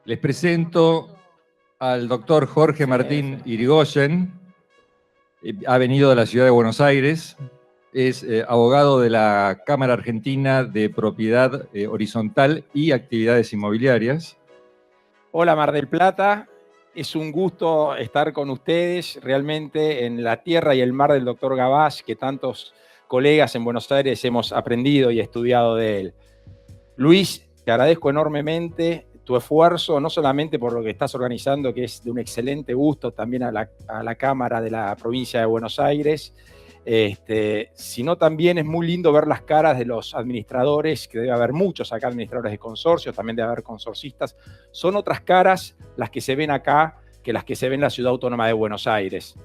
Les presento al doctor Jorge Martín Irigoyen. Ha venido de la ciudad de Buenos Aires. Es abogado de la Cámara Argentina de Propiedad Horizontal y Actividades Inmobiliarias. Hola Mar del Plata, es un gusto estar con ustedes realmente en la tierra y el mar del doctor Gavás, que tantos colegas en Buenos Aires hemos aprendido y estudiado de él. Luis, te agradezco enormemente tu esfuerzo, no solamente por lo que estás organizando, que es de un excelente gusto también a la Cámara de la provincia de Buenos Aires, sino también es muy lindo ver las caras de los administradores, que debe haber muchos acá administradores de consorcios, también debe haber consorcistas. Son otras caras las que se ven acá que las que se ven en la Ciudad Autónoma de Buenos Aires.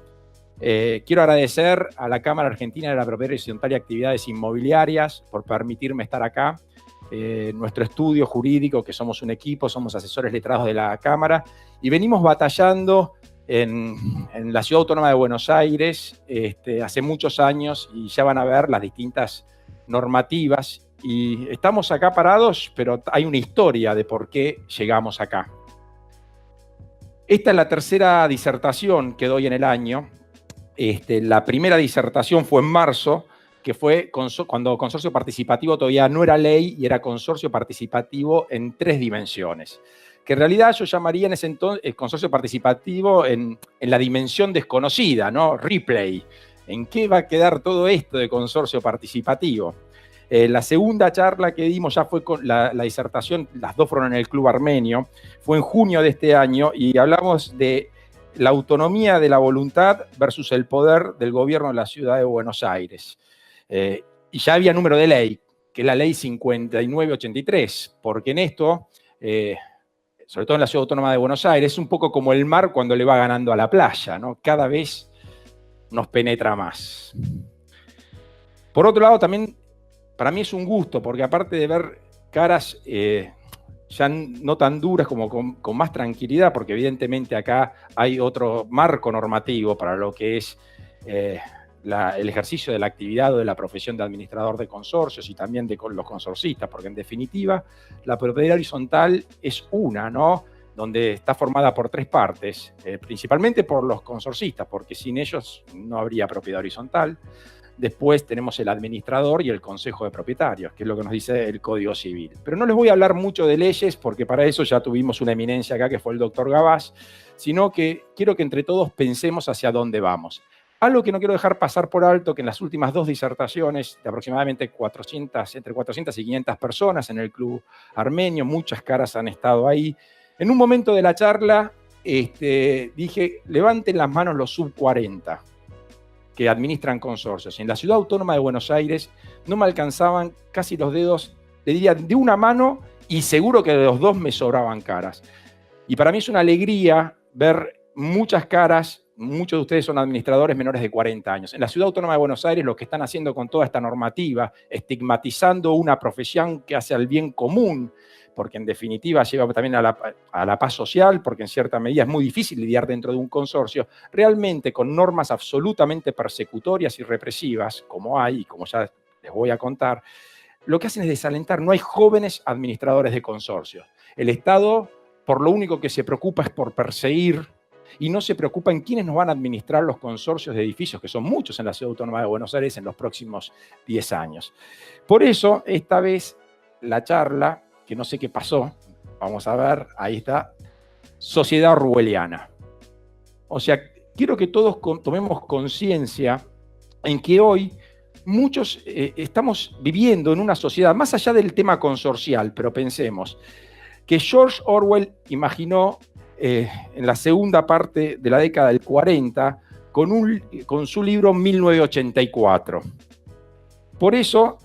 Quiero agradecer a la Cámara Argentina de la Propiedad Horizontal y Actividades Inmobiliarias por permitirme estar acá. Nuestro estudio jurídico, que somos un equipo, somos asesores letrados de la Cámara, y venimos batallando en la Ciudad Autónoma de Buenos Aires hace muchos años, y ya van a ver las distintas normativas, y estamos acá parados, pero hay una historia de por qué llegamos acá. Esta es la tercera disertación que doy en el año. La primera disertación fue en marzo, que fue cuando consorcio participativo todavía no era ley y era consorcio participativo en 3 dimensiones. Que en realidad yo llamaría en ese entonces el consorcio participativo en la dimensión desconocida, ¿no? Replay. ¿En qué va a quedar todo esto de consorcio participativo? La segunda charla que dimos ya fue con la disertación, las dos fueron en el Club Armenio, fue en junio de este año, y hablamos de la autonomía de la voluntad versus el poder del gobierno de la ciudad de Buenos Aires. Y ya había número de ley, que es la ley 5983, porque en esto, sobre todo en la Ciudad Autónoma de Buenos Aires, es un poco como el mar cuando le va ganando a la playa, ¿no? Cada vez nos penetra más. Por otro lado, también para mí es un gusto, porque aparte de ver caras ya no tan duras, como con más tranquilidad, porque evidentemente acá hay otro marco normativo para lo que es el ejercicio de la actividad o de la profesión de administrador de consorcios y también de los consorcistas, porque en definitiva la propiedad horizontal es una, ¿no? Donde está formada por 3 partes, principalmente por los consorcistas, porque sin ellos no habría propiedad horizontal. Después tenemos el administrador y el consejo de propietarios, que es lo que nos dice el Código Civil. Pero no les voy a hablar mucho de leyes, porque para eso ya tuvimos una eminencia acá, que fue el doctor Gavás, sino que quiero que entre todos pensemos hacia dónde vamos. Algo que no quiero dejar pasar por alto, que en las últimas 2 disertaciones, de aproximadamente entre 400 y 500 personas en el Club Armenio, muchas caras han estado ahí. En un momento de la charla dije, levanten las manos los sub 40 que administran consorcios. En la Ciudad Autónoma de Buenos Aires no me alcanzaban casi los dedos, le diría, de una mano, y seguro que de los 2 me sobraban caras. Y para mí es una alegría ver muchas caras. Muchos de ustedes son administradores menores de 40 años. En la Ciudad Autónoma de Buenos Aires, lo que están haciendo con toda esta normativa, estigmatizando una profesión que hace al bien común, porque en definitiva lleva también a la paz social, porque en cierta medida es muy difícil lidiar dentro de un consorcio, realmente con normas absolutamente persecutorias y represivas, como hay, y como ya les voy a contar, lo que hacen es desalentar. No hay jóvenes administradores de consorcios. El Estado, por lo único que se preocupa es por perseguir, y no se preocupa en quiénes nos van a administrar los consorcios de edificios, que son muchos en la Ciudad Autónoma de Buenos Aires en los próximos 10 años. Por eso, esta vez, la charla, que no sé qué pasó, vamos a ver, ahí está, sociedad orwelliana. O sea, quiero que todos tomemos conciencia en que hoy muchos estamos viviendo en una sociedad, más allá del tema consorcial, pero pensemos, que George Orwell imaginó en la segunda parte de la década del 40 con su libro 1984. Por eso,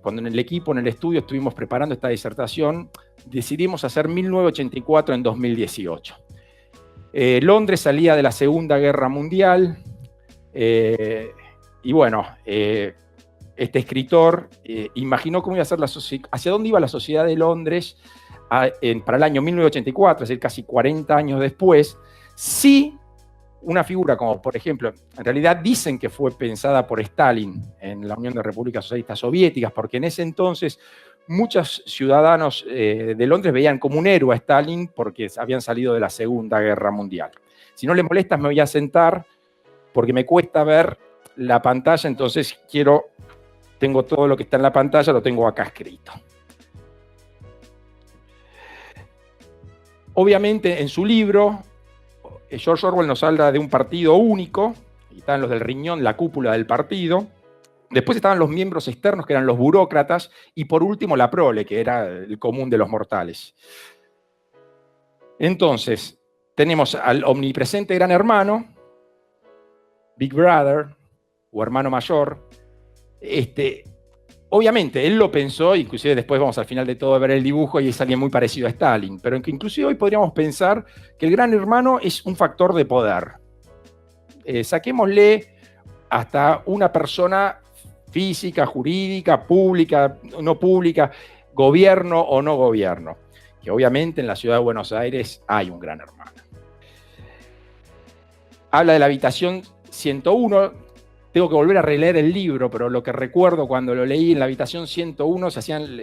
cuando en el equipo, en el estudio, estuvimos preparando esta disertación, decidimos hacer 1984 en 2018. Londres salía de la Segunda Guerra Mundial, y bueno, este escritor imaginó cómo iba a ser hacia dónde iba la sociedad de Londres para el año 1984, es decir, casi 40 años después, si una figura como, por ejemplo, en realidad dicen que fue pensada por Stalin en la Unión de Repúblicas Socialistas Soviéticas, porque en ese entonces muchos ciudadanos de Londres veían como un héroe a Stalin porque habían salido de la Segunda Guerra Mundial. Si no le molestas, me voy a sentar porque me cuesta ver la pantalla, entonces tengo todo lo que está en la pantalla, lo tengo acá escrito. Obviamente, en su libro, George Orwell nos habla de un partido único, y están los del riñón, la cúpula del partido. Después estaban los miembros externos, que eran los burócratas, y por último la prole, que era el común de los mortales. Entonces, tenemos al omnipresente gran hermano, Big Brother, o hermano mayor. Obviamente, él lo pensó, inclusive después vamos al final de todo a ver el dibujo y es alguien muy parecido a Stalin, pero que inclusive hoy podríamos pensar que el gran hermano es un factor de poder. Saquémosle hasta una persona física, jurídica, pública, no pública, gobierno o no gobierno, que obviamente en la ciudad de Buenos Aires hay un gran hermano. Habla de la habitación 101, tengo que volver a releer el libro, pero lo que recuerdo cuando lo leí, en la habitación 101 se hacían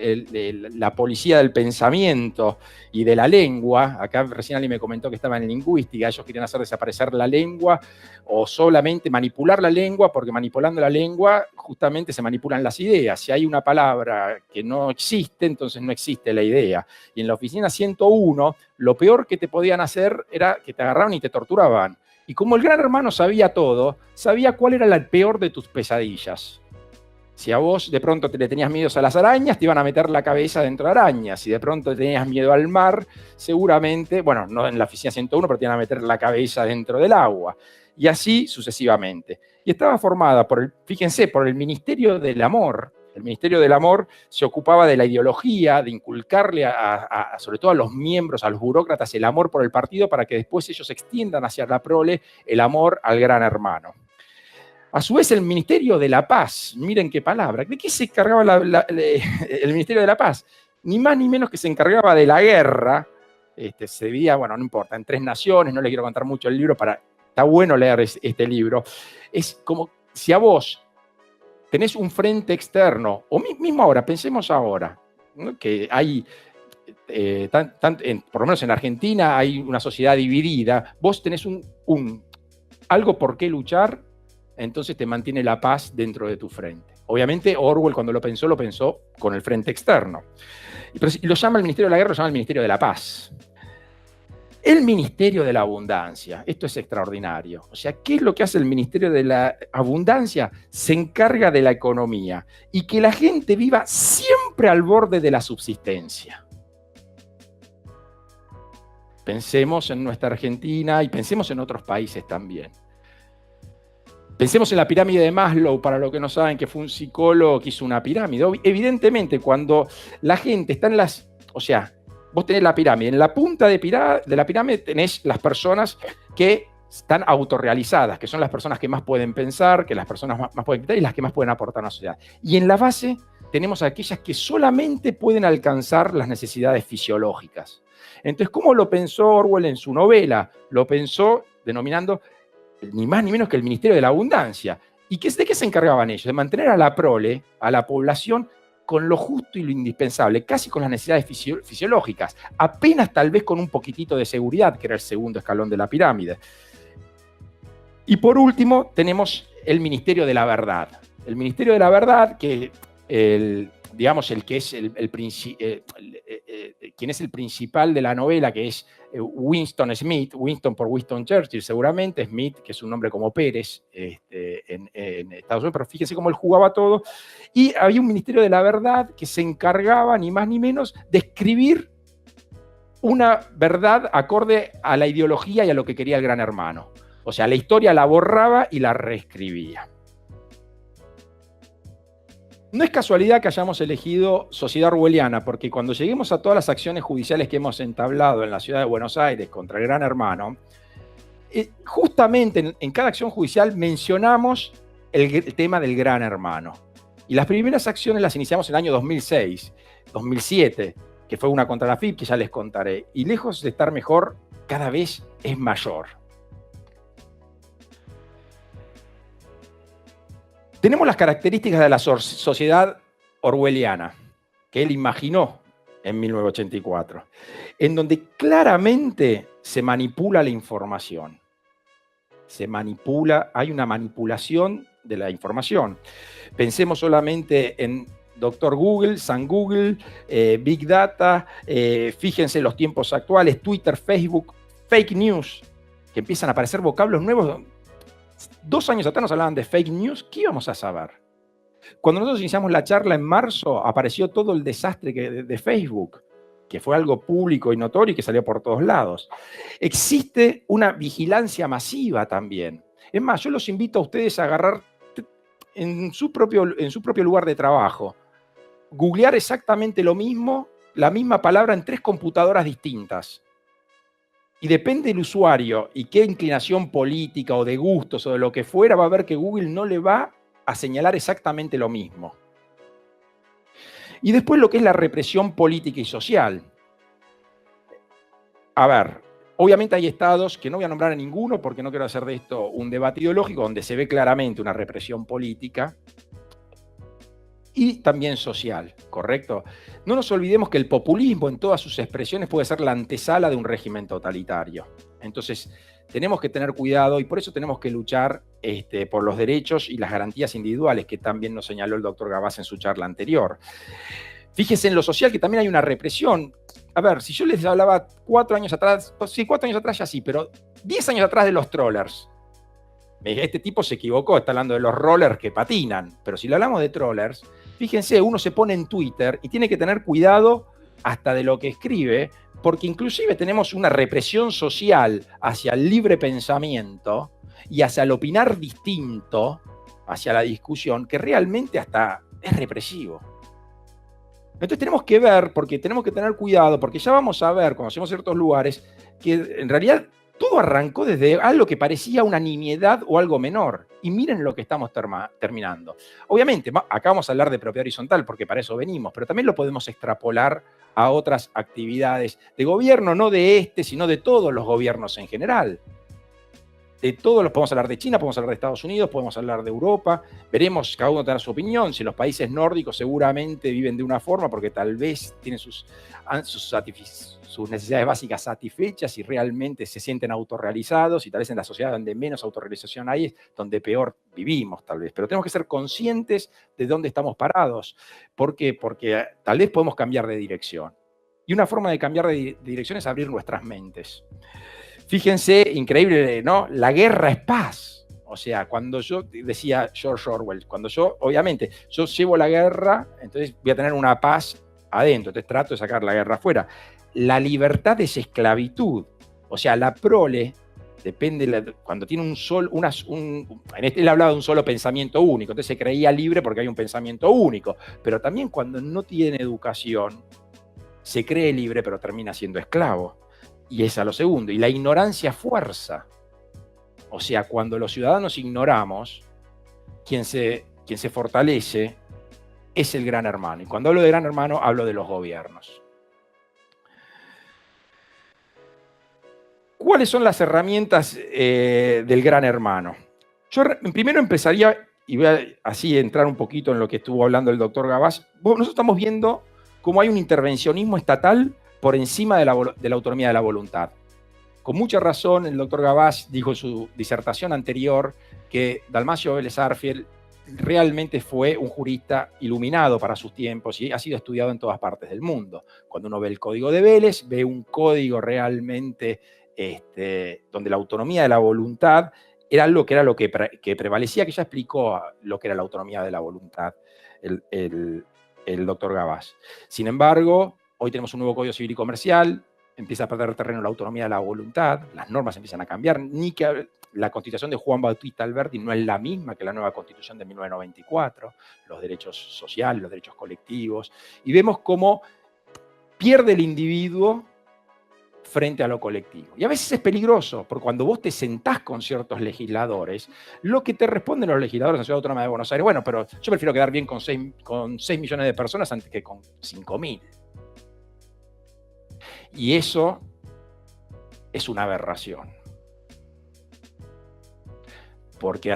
la policía del pensamiento y de la lengua. Acá recién alguien me comentó que estaba en lingüística, ellos querían hacer desaparecer la lengua o solamente manipular la lengua, porque manipulando la lengua justamente se manipulan las ideas. Si hay una palabra que no existe, entonces no existe la idea. Y en la oficina 101, lo peor que te podían hacer era que te agarraban y te torturaban. Y como el gran hermano sabía todo, sabía cuál era la peor de tus pesadillas. Si a vos de pronto le tenías miedo a las arañas, te iban a meter la cabeza dentro de arañas. Si de pronto tenías miedo al mar, seguramente, bueno, no en la oficina 101, pero te iban a meter la cabeza dentro del agua. Y así sucesivamente. Y estaba formada fíjense, por el Ministerio del Amor. El Ministerio del Amor se ocupaba de la ideología, de inculcarle sobre todo a los miembros, a los burócratas, el amor por el partido para que después ellos extiendan hacia la prole el amor al gran hermano. A su vez, el Ministerio de la Paz, miren qué palabra, ¿de qué se encargaba el Ministerio de la Paz? Ni más ni menos que se encargaba de la guerra. Se dividía, bueno, no importa, en 3 naciones, no le quiero contar mucho el libro, está bueno leer este libro. Es como si a vos tenés un frente externo, o mismo ahora, pensemos ahora, ¿no? Que hay, por lo menos en Argentina, hay una sociedad dividida, vos tenés algo por qué luchar, entonces te mantiene la paz dentro de tu frente. Obviamente Orwell cuando lo pensó con el frente externo. Pero si lo llama el Ministerio de la Guerra, lo llama el Ministerio de la Paz. El Ministerio de la Abundancia, esto es extraordinario. O sea, ¿qué es lo que hace el Ministerio de la Abundancia? Se encarga de la economía y que la gente viva siempre al borde de la subsistencia. Pensemos en nuestra Argentina y pensemos en otros países también. Pensemos en la pirámide de Maslow, para los que no saben, que fue un psicólogo que hizo una pirámide. Evidentemente, cuando la gente está o sea, vos tenés la pirámide. En la punta de la pirámide tenés las personas que están autorrealizadas, que son las personas que más pueden pensar, que las personas más pueden quitar y las que más pueden aportar a la sociedad. Y en la base tenemos a aquellas que solamente pueden alcanzar las necesidades fisiológicas. Entonces, ¿cómo lo pensó Orwell en su novela? Lo pensó denominando ni más ni menos que el Ministerio de la Abundancia. ¿Y de qué se encargaban ellos? De mantener a la prole, a la población, con lo justo y lo indispensable, casi con las necesidades fisiológicas, apenas tal vez con un poquitito de seguridad, que era el segundo escalón de la pirámide. Y por último, tenemos el Ministerio de la Verdad. El Ministerio de la Verdad, que quien es el principal de la novela, que es Winston Smith, Winston por Winston Churchill seguramente, Smith, que es un nombre como Pérez en Estados Unidos, pero fíjense cómo él jugaba todo. Y había un Ministerio de la Verdad que se encargaba, ni más ni menos, de escribir una verdad acorde a la ideología y a lo que quería el gran hermano. O sea, la historia la borraba y la reescribía. No es casualidad que hayamos elegido sociedad orwelliana, porque cuando lleguemos a todas las acciones judiciales que hemos entablado en la ciudad de Buenos Aires contra el gran hermano, justamente en cada acción judicial mencionamos el tema del gran hermano. Y las primeras acciones las iniciamos en el año 2006, 2007, que fue una contra la FIP, que ya les contaré. Y lejos de estar mejor, cada vez es mayor. Tenemos las características de la sociedad orwelliana. que él imaginó en 1984, en donde claramente se manipula la información. Se manipula, hay una manipulación de la información. Pensemos solamente en Dr. Google, San Google, Big Data, fíjense los tiempos actuales, Twitter, Facebook, fake news, que empiezan a aparecer vocablos nuevos. 2 años atrás nos hablaban de fake news, ¿qué íbamos a saber? Cuando nosotros iniciamos la charla en marzo, apareció todo el desastre de Facebook, que fue algo público y notorio y que salió por todos lados. Existe una vigilancia masiva también. Es más, yo los invito a ustedes a agarrar en su propio lugar de trabajo, googlear exactamente lo mismo, la misma palabra en 3 computadoras distintas. Y depende del usuario y qué inclinación política o de gustos o de lo que fuera, va a ver que Google no le va a señalar exactamente lo mismo. Y después lo que es la represión política y social. A ver, obviamente hay estados, que no voy a nombrar a ninguno porque no quiero hacer de esto un debate ideológico, donde se ve claramente una represión política y también social, ¿correcto? No nos olvidemos que el populismo en todas sus expresiones puede ser la antesala de un régimen totalitario. Entonces, tenemos que tener cuidado y por eso tenemos que luchar por los derechos y las garantías individuales, que también nos señaló el doctor Gabás en su charla anterior. Fíjense en lo social que también hay una represión. A ver, si yo les hablaba 4 años atrás, sí, 4 años atrás ya sí, pero 10 años atrás de los trollers. Este tipo se equivocó, está hablando de los rollers que patinan, pero si le hablamos de trollers, fíjense, uno se pone en Twitter y tiene que tener cuidado hasta de lo que escribe, porque inclusive tenemos una represión social hacia el libre pensamiento y hacia el opinar distinto, hacia la discusión, que realmente hasta es represivo. Entonces tenemos que ver, porque tenemos que tener cuidado, porque ya vamos a ver, conocemos ciertos lugares, que en realidad todo arrancó desde algo que parecía una nimiedad o algo menor. Y miren lo que estamos terminando. Obviamente, acá vamos a hablar de propiedad horizontal, porque para eso venimos, pero también lo podemos extrapolar a otras actividades de gobierno, no de sino de todos los gobiernos en general. De todos los, podemos hablar de China, podemos hablar de Estados Unidos, podemos hablar de Europa, veremos, cada uno tendrá su opinión. Si los países nórdicos seguramente viven de una forma porque tal vez tienen sus necesidades básicas satisfechas y realmente se sienten autorrealizados, y tal vez en la sociedad donde menos autorrealización hay es donde peor vivimos tal vez. Pero tenemos que ser conscientes de dónde estamos parados. ¿Por qué? Porque tal vez podemos cambiar de dirección. Y una forma de cambiar de dirección es abrir nuestras mentes. Fíjense, increíble, ¿no? La guerra es paz. O sea, cuando yo, decía George Orwell, cuando yo, obviamente, yo llevo la guerra, entonces voy a tener una paz adentro, entonces trato de sacar la guerra afuera. La libertad es esclavitud. O sea, la prole depende, cuando tiene él hablaba de un solo pensamiento único, entonces se creía libre porque hay un pensamiento único, pero también cuando no tiene educación, se cree libre pero termina siendo esclavo. Y es a lo segundo. Y la ignorancia fuerza. O sea, cuando los ciudadanos ignoramos, quien se fortalece es el gran hermano. Y cuando hablo de gran hermano, hablo de los gobiernos. ¿Cuáles son las herramientas del gran hermano? Yo primero empezaría, y voy a así entrar un poquito en lo que estuvo hablando el doctor Gabás. Nosotros estamos viendo cómo hay un intervencionismo estatal por encima de la autonomía de la voluntad. Con mucha razón, el doctor Gabás dijo en su disertación anterior que Dalmacio Vélez Arfiel realmente fue un jurista iluminado para sus tiempos y ha sido estudiado en todas partes del mundo. Cuando uno ve el código de Vélez, ve un código realmente donde la autonomía de la voluntad era algo que era lo que prevalecía, que ya explicó lo que era la autonomía de la voluntad el doctor Gabás. Sin embargo, hoy tenemos un nuevo Código Civil y Comercial, empieza a perder terreno la autonomía de la voluntad, las normas empiezan a cambiar, ni que la Constitución de Juan Bautista Alberti no es la misma que la nueva Constitución de 1994, los derechos sociales, los derechos colectivos, y vemos cómo pierde el individuo frente a lo colectivo. Y a veces es peligroso, porque cuando vos te sentás con ciertos legisladores, lo que te responden los legisladores en la Ciudad Autónoma de Buenos Aires, bueno, pero yo prefiero quedar bien con 6 millones de personas antes que con 5.000. Y eso es una aberración. Porque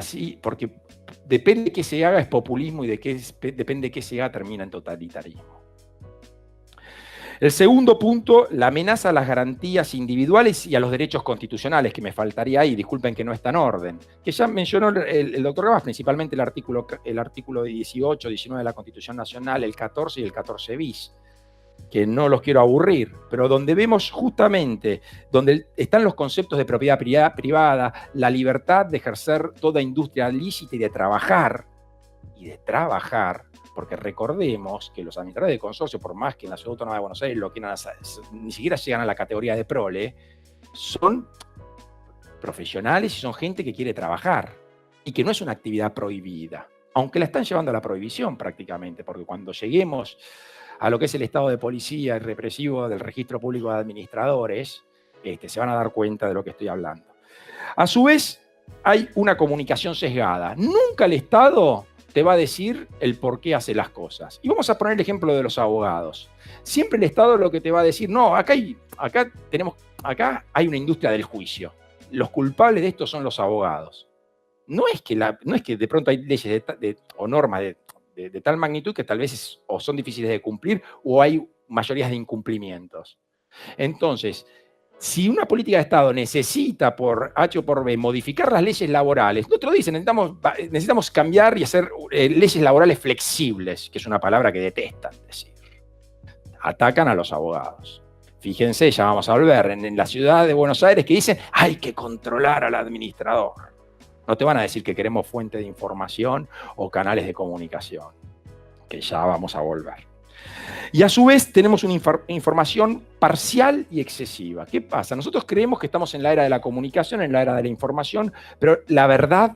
depende de qué se haga es populismo y depende de qué se haga termina en totalitarismo. El segundo punto, la amenaza a las garantías individuales y a los derechos constitucionales, que me faltaría ahí, disculpen que no está en orden, que ya mencionó el doctor Gabás, principalmente el artículo 18, 19 de la Constitución Nacional, el 14 y el 14 bis, que no los quiero aburrir, pero donde vemos justamente, donde están los conceptos de propiedad privada, la libertad de ejercer toda industria lícita y de trabajar, porque recordemos que los administradores de consorcio, por más que en la Ciudad Autónoma de Buenos Aires lo quieran hacer, ni siquiera llegan a la categoría de prole, son profesionales y son gente que quiere trabajar y que no es una actividad prohibida, aunque la están llevando a la prohibición prácticamente, porque cuando lleguemos a lo que es el estado de policía y represivo del Registro Público de Administradores, se van a dar cuenta de lo que estoy hablando. A su vez, hay una comunicación sesgada. Nunca el Estado te va a decir el por qué hace las cosas. Y vamos a poner el ejemplo de los abogados. Siempre el Estado lo que te va a decir, no, acá hay una industria del juicio. Los culpables de esto son los abogados. No es que de pronto hay leyes o normas de tal magnitud que tal vez o son difíciles de cumplir o hay mayorías de incumplimientos. Entonces, si una política de Estado necesita por H o por B modificar las leyes laborales, no te lo dicen, necesitamos cambiar y hacer leyes laborales flexibles, que es una palabra que detestan decir. Atacan a los abogados. Fíjense, ya vamos a volver, en la ciudad de Buenos Aires que dicen hay que controlar al administrador. No te van a decir que queremos fuente de información o canales de comunicación, que ya vamos a volver. Y a su vez tenemos una información parcial y excesiva. ¿Qué pasa? Nosotros creemos que estamos en la era de la comunicación, en la era de la información, pero la verdad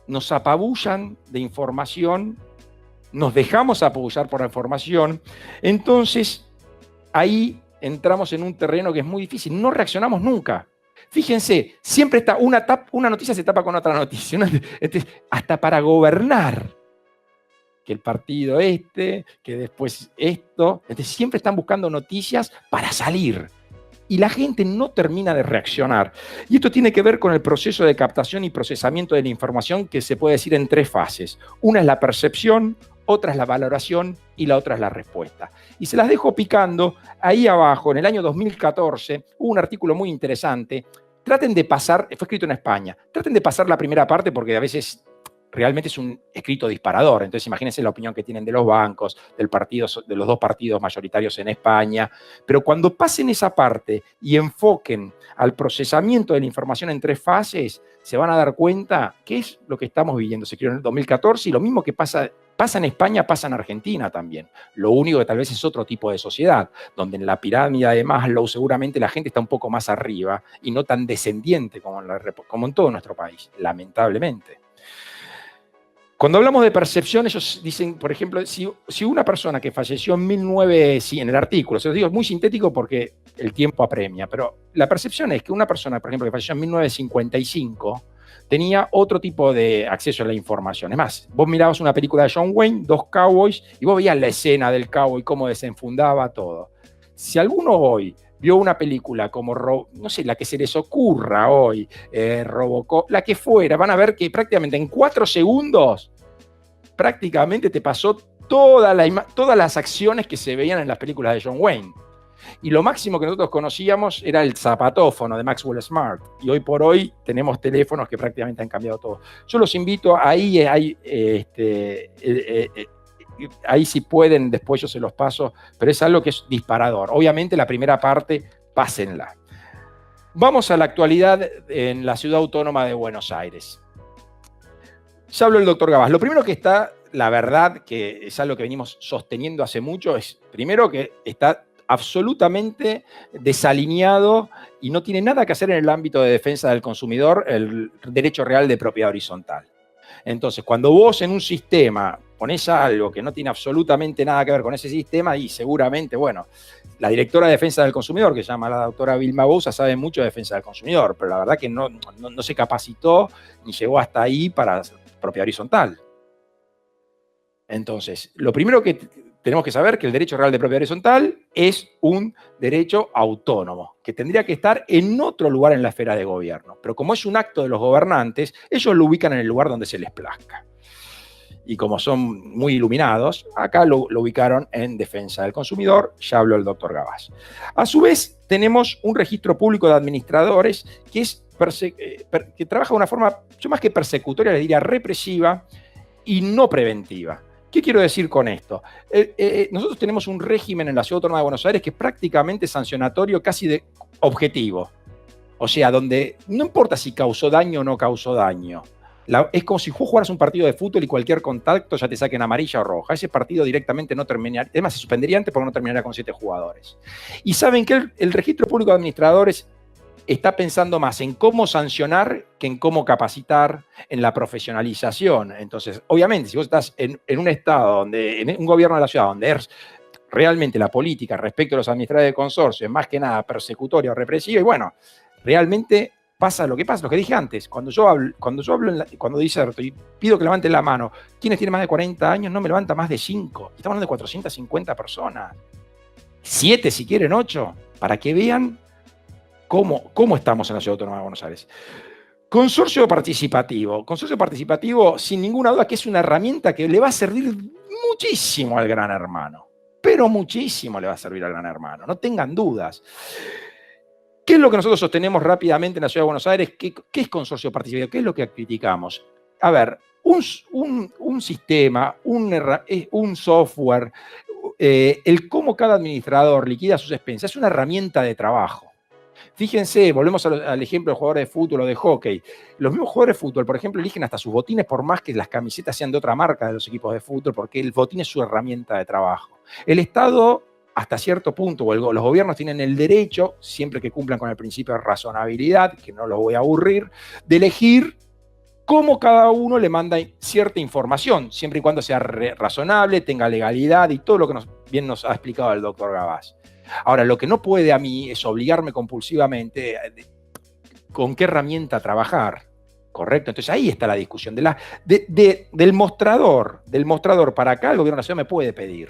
nos apabullan de información, nos dejamos apabullar por la información, entonces ahí entramos en un terreno que es muy difícil, no reaccionamos nunca. Fíjense, siempre está una noticia se tapa con otra noticia, hasta para gobernar. Que el partido que después esto. Entonces siempre están buscando noticias para salir. Y la gente no termina de reaccionar. Y esto tiene que ver con el proceso de captación y procesamiento de la información que se puede decir en 3 fases. Una es la percepción, otra es la valoración y la otra es la respuesta. Y se las dejo picando. Ahí abajo, en el año 2014, hubo un artículo muy interesante. Traten de pasar, fue escrito en España, traten de pasar la primera parte porque a veces realmente es un escrito disparador. Entonces imagínense la opinión que tienen de los bancos, de los 2 partidos mayoritarios en España. Pero cuando pasen esa parte y enfoquen al procesamiento de la información en 3 fases, se van a dar cuenta qué es lo que estamos viviendo. Se creó en el 2014 y lo mismo que pasa en España, pasa en Argentina también. Lo único que tal vez es otro tipo de sociedad, donde en la pirámide de Maslow seguramente la gente está un poco más arriba y no tan descendiente como en todo nuestro país, lamentablemente. Cuando hablamos de percepción, ellos dicen, por ejemplo, si una persona que falleció en el artículo, se los digo, es muy sintético porque el tiempo apremia, pero la percepción es que una persona, por ejemplo, que falleció en 1955, tenía otro tipo de acceso a la información. Es más, vos mirabas una película de John Wayne, 2 cowboys, y vos veías la escena del cowboy, cómo desenfundaba todo. Si alguno hoy vio una película como, no sé, la que se les ocurra hoy, Robocop, la que fuera, van a ver que prácticamente en 4 segundos, prácticamente te pasó todas las acciones que se veían en las películas de John Wayne. Y lo máximo que nosotros conocíamos era el zapatófono de Maxwell Smart. Y hoy por hoy tenemos teléfonos que prácticamente han cambiado todo. Yo los invito, ahí si pueden, después yo se los paso, pero es algo que es disparador. Obviamente la primera parte, pásenla. Vamos a la actualidad en la Ciudad Autónoma de Buenos Aires. Ya habló el doctor Gabás. Lo primero que está, la verdad, que es algo que venimos sosteniendo hace mucho, es primero que está absolutamente desalineado y no tiene nada que hacer en el ámbito de defensa del consumidor el derecho real de propiedad horizontal. Entonces, cuando vos en un sistema ponés algo que no tiene absolutamente nada que ver con ese sistema, y seguramente, bueno, la directora de defensa del consumidor, que se llama la doctora Vilma Bouza, sabe mucho de defensa del consumidor, pero la verdad que no se capacitó ni llegó hasta ahí para propiedad horizontal. Entonces, lo primero que tenemos que saber es que el derecho real de propiedad horizontal es un derecho autónomo, que tendría que estar en otro lugar en la esfera de gobierno. Pero como es un acto de los gobernantes, ellos lo ubican en el lugar donde se les plazca. y como son muy iluminados, acá lo ubicaron en defensa del consumidor, ya habló el doctor Gabás. A su vez, tenemos un registro público de administradores que trabaja de una forma, yo más que persecutoria, le diría represiva y no preventiva. ¿Qué quiero decir con esto? Nosotros tenemos un régimen en la Ciudad Autónoma de Buenos Aires que es prácticamente sancionatorio, casi de objetivo. O sea, donde no importa si causó daño o no causó daño. Es como si vos jugaras un partido de fútbol y cualquier contacto ya te saquen amarilla o roja. Ese partido directamente no terminaría, además se suspendería antes porque no terminaría con 7 jugadores. Y saben que el registro público de administradores está pensando más en cómo sancionar que en cómo capacitar, en la profesionalización. Entonces, obviamente, si vos estás en un estado, en un gobierno de la ciudad, donde es realmente la política respecto a los administradores de consorcio es más que nada persecutoria o represiva, y bueno, realmente pasa, lo que dije antes, cuando diserto y pido que levanten la mano, quienes tienen más de 40 años, no me levanta más de 5. Estamos hablando de 450 personas. 7 si quieren, 8, para que vean cómo estamos en la Ciudad Autónoma de Buenos Aires. Consorcio participativo. Consorcio participativo, sin ninguna duda, que es una herramienta que le va a servir muchísimo al Gran Hermano. Pero muchísimo le va a servir al Gran Hermano, no tengan dudas. ¿Qué es lo que nosotros sostenemos rápidamente en la Ciudad de Buenos Aires? ¿Qué es consorcio participativo? ¿Qué es lo que criticamos? A ver, un sistema, un software, el cómo cada administrador liquida sus expensas, es una herramienta de trabajo. Fíjense, volvemos al ejemplo de jugadores de fútbol o de hockey. Los mismos jugadores de fútbol, por ejemplo, eligen hasta sus botines por más que las camisetas sean de otra marca de los equipos de fútbol, porque el botín es su herramienta de trabajo. El Estado, hasta cierto punto, o los gobiernos tienen el derecho, siempre que cumplan con el principio de razonabilidad, que no los voy a aburrir, de elegir cómo cada uno le manda cierta información, siempre y cuando sea razonable, tenga legalidad y todo lo que bien nos ha explicado el doctor Gabás. Ahora, lo que no puede a mí es obligarme compulsivamente con qué herramienta trabajar, ¿correcto? Entonces ahí está la discusión. Del mostrador para acá el gobierno de la ciudad me puede pedir.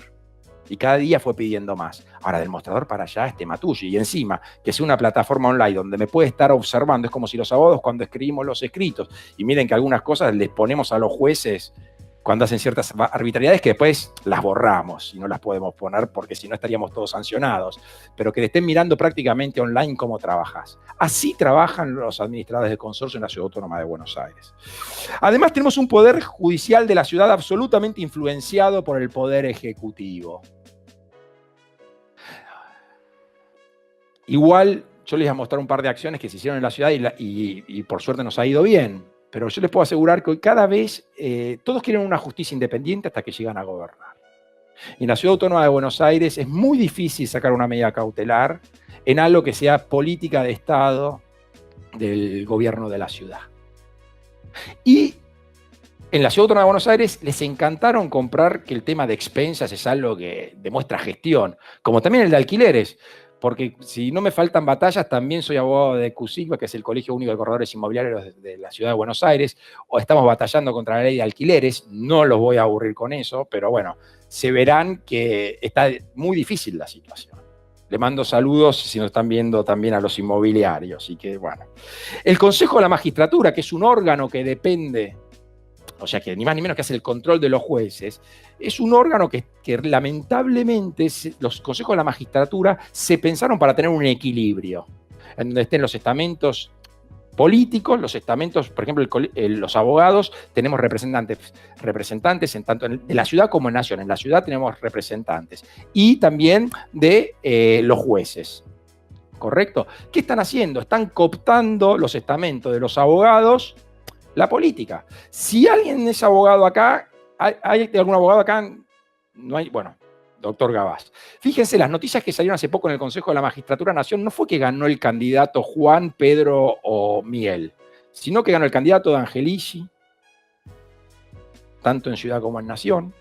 Y cada día fue pidiendo más. Ahora, del mostrador para allá es tema tuyo. Y encima, que sea una plataforma online donde me puede estar observando, es como si los abogados cuando escribimos los escritos, y miren que algunas cosas les ponemos a los jueces cuando hacen ciertas arbitrariedades que después las borramos y no las podemos poner porque si no estaríamos todos sancionados, pero que te estén mirando prácticamente online cómo trabajas. Así trabajan los administradores de consorcio en la Ciudad Autónoma de Buenos Aires. Además tenemos un poder judicial de la ciudad absolutamente influenciado por el poder ejecutivo. Igual yo les voy a mostrar un par de acciones que se hicieron en la ciudad y por suerte nos ha ido bien. Pero yo les puedo asegurar que hoy cada vez todos quieren una justicia independiente hasta que llegan a gobernar. Y en la Ciudad Autónoma de Buenos Aires es muy difícil sacar una medida cautelar en algo que sea política de Estado del gobierno de la ciudad. Y en la Ciudad Autónoma de Buenos Aires les encantaron comprar que el tema de expensas es algo que demuestra gestión, como también el de alquileres. Porque si no me faltan batallas, también soy abogado de CUSIGBA, que es el Colegio Único de Corredores Inmobiliarios de la Ciudad de Buenos Aires, o estamos batallando contra la ley de alquileres, no los voy a aburrir con eso, pero bueno, se verán que está muy difícil la situación. Le mando saludos si nos están viendo también a los inmobiliarios, y que bueno. El Consejo de la Magistratura, que es un órgano que depende, o sea, que ni más ni menos que hace el control de los jueces, es un órgano que lamentablemente los consejos de la magistratura se pensaron para tener un equilibrio, en donde estén los estamentos políticos, los estamentos, por ejemplo, los abogados, tenemos representantes en tanto de la ciudad como en nación. En la ciudad tenemos representantes. Y también de los jueces, ¿correcto? ¿Qué están haciendo? Están cooptando los estamentos de los abogados, la política. Si alguien es abogado acá, ¿hay algún abogado acá? No hay, bueno, doctor Gabás. Fíjense, las noticias que salieron hace poco en el Consejo de la Magistratura Nación no fue que ganó el candidato Juan, Pedro o Miguel, sino que ganó el candidato de Angelici, tanto en Ciudad como en Nación.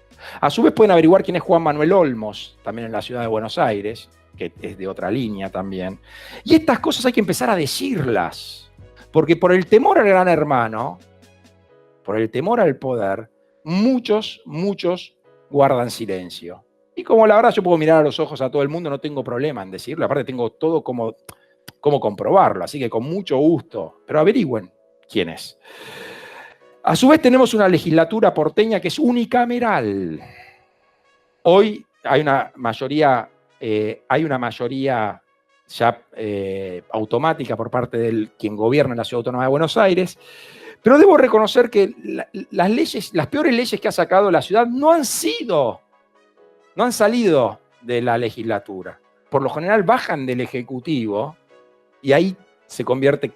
A su vez pueden averiguar quién es Juan Manuel Olmos, también en la Ciudad de Buenos Aires, que es de otra línea también. Y estas cosas hay que empezar a decirlas. Porque por el temor al Gran Hermano, por el temor al poder, muchos guardan silencio. Y como la verdad yo puedo mirar a los ojos a todo el mundo, no tengo problema en decirlo. Aparte tengo todo cómo comprobarlo, así que con mucho gusto. Pero averigüen quién es. A su vez tenemos una legislatura porteña que es unicameral. Hoy hay una mayoría ya automática por parte de quien gobierna en la Ciudad Autónoma de Buenos Aires, pero debo reconocer que las peores leyes que ha sacado la ciudad no han salido de la legislatura. Por lo general bajan del Ejecutivo y ahí se convierte,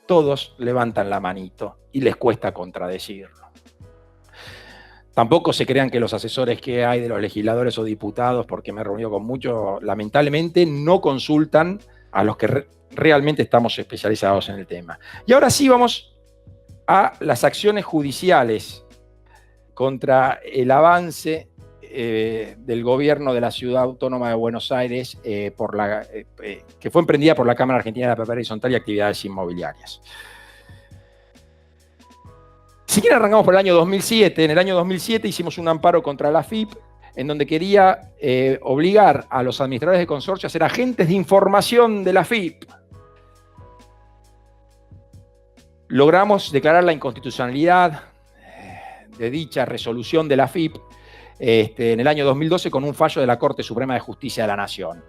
todos levantan la manito y les cuesta contradecirlo. Tampoco se crean que los asesores que hay de los legisladores o diputados, porque me he reunido con muchos, lamentablemente no consultan a los que realmente estamos especializados en el tema. Y ahora sí vamos a las acciones judiciales contra el avance del gobierno de la Ciudad Autónoma de Buenos Aires, que fue emprendida por la Cámara Argentina de la Propiedad Horizontal y Actividades Inmobiliarias. Si quieren arrancamos por el año 2007. En el año 2007 hicimos un amparo contra la AFIP, en donde quería obligar a los administradores de consorcio a ser agentes de información de la AFIP. Logramos declarar la inconstitucionalidad de dicha resolución de la AFIP en el año 2012 con un fallo de la Corte Suprema de Justicia de la Nación.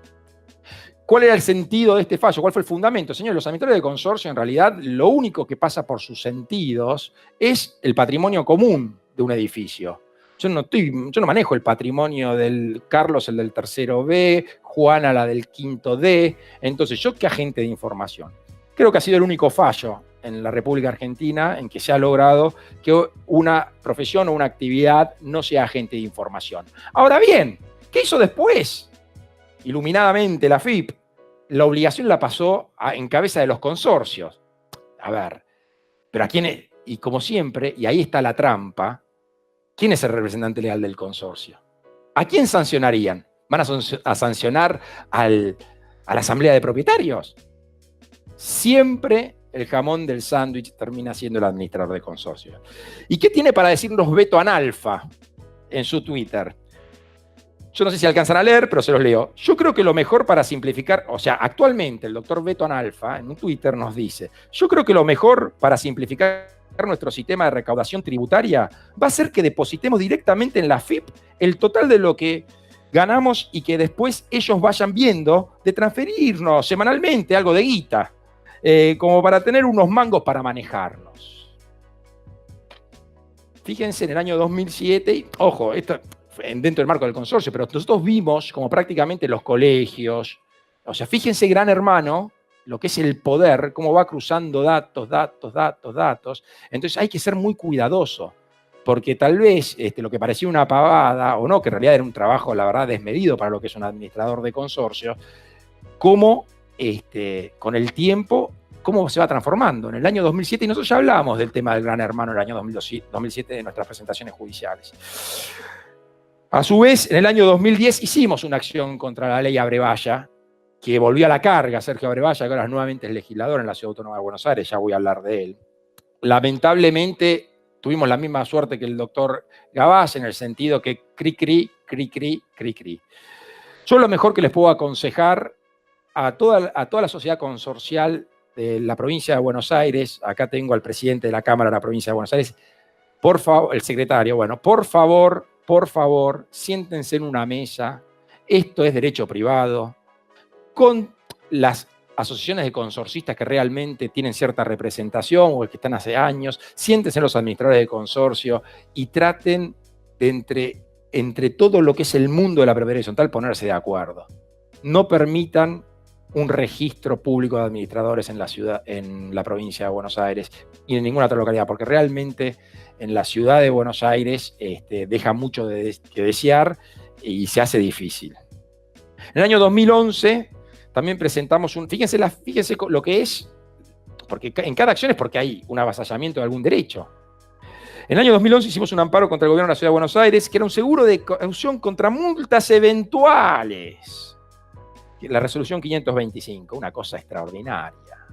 ¿Cuál era el sentido de este fallo? ¿Cuál fue el fundamento? Señores, los administradores de consorcio, en realidad, lo único que pasa por sus sentidos es el patrimonio común de un edificio. Yo no manejo el patrimonio del Carlos, el del tercero B, Juana, la del quinto D. Entonces, ¿yo qué agente de información? Creo que ha sido el único fallo en la República Argentina en que se ha logrado que una profesión o una actividad no sea agente de información. Ahora bien, ¿qué hizo después? Iluminadamente la AFIP, la obligación la pasó en cabeza de los consorcios. A ver, pero ¿a quién es? Y como siempre, y ahí está la trampa, ¿quién es el representante legal del consorcio? ¿A quién sancionarían? ¿Van a sancionar a la asamblea de propietarios? Siempre el jamón del sándwich termina siendo el administrador de consorcio. ¿Y qué tiene para decirnos Beto Analfa en su Twitter? Yo no sé si alcanzan a leer, pero se los leo. Yo creo que lo mejor para simplificar, o sea, actualmente el doctor Beto Analfa en un Twitter nos dice, yo creo que lo mejor para simplificar nuestro sistema de recaudación tributaria va a ser que depositemos directamente en la AFIP el total de lo que ganamos y que después ellos vayan viendo de transferirnos semanalmente algo de guita, como para tener unos mangos para manejarnos. Fíjense, en el año 2007, y, ojo, esto dentro del marco del consorcio, pero nosotros vimos como prácticamente los colegios, o sea, fíjense Gran Hermano, lo que es el poder, cómo va cruzando datos. Entonces hay que ser muy cuidadoso, porque tal vez lo que parecía una pavada, o no, que en realidad era un trabajo, la verdad, desmedido para lo que es un administrador de consorcio, cómo con el tiempo, cómo se va transformando. En el año 2007, y nosotros ya hablábamos del tema del Gran Hermano en el año 2007 de nuestras presentaciones judiciales. A su vez, en el año 2010 hicimos una acción contra la ley Abrevaya, que volvió a la carga Sergio Abrevaya, que ahora nuevamente es legislador en la Ciudad Autónoma de Buenos Aires, ya voy a hablar de él. Lamentablemente tuvimos la misma suerte que el doctor Gabás, en el sentido que cri. Yo lo mejor que les puedo aconsejar a toda la sociedad consorcial de la provincia de Buenos Aires, acá tengo al presidente de la Cámara de la provincia de Buenos Aires, por favor, el secretario, bueno, por favor, siéntense en una mesa, esto es derecho privado, con las asociaciones de consorcistas que realmente tienen cierta representación o que están hace años, siéntense los administradores de consorcio y traten de entre todo lo que es el mundo de la propiedad horizontal ponerse de acuerdo. No permitan un registro público de administradores en la ciudad, en la provincia de Buenos Aires y en ninguna otra localidad, porque realmente en la ciudad de Buenos Aires deja mucho que desear y se hace difícil. En el año 2011 también presentamos fíjense lo que es, porque en cada acción es porque hay un avasallamiento de algún derecho. En el año 2011 hicimos un amparo contra el gobierno de la Ciudad de Buenos Aires, que era un seguro de caución contra multas eventuales. La resolución 525, una cosa extraordinaria.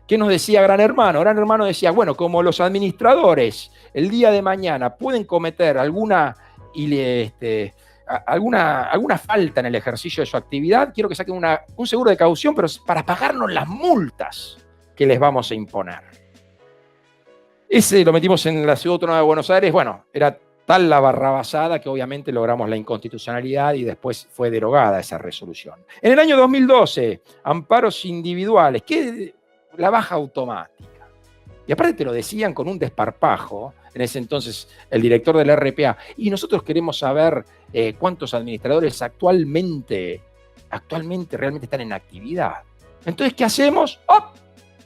¿Qué nos decía Gran Hermano? Gran Hermano decía, bueno, como los administradores el día de mañana pueden cometer alguna falta en el ejercicio de su actividad, quiero que saquen un seguro de caución, pero para pagarnos las multas que les vamos a imponer. Ese lo metimos en la Ciudad Autónoma de Buenos Aires. Bueno, era tal la barrabasada que obviamente logramos la inconstitucionalidad y después fue derogada esa resolución. En el año 2012, amparos individuales, que la baja automática. Y aparte te lo decían con un desparpajo, en ese entonces el director del RPA, y nosotros queremos saber cuántos administradores actualmente realmente están en actividad. Entonces, ¿qué hacemos? ¡Oh!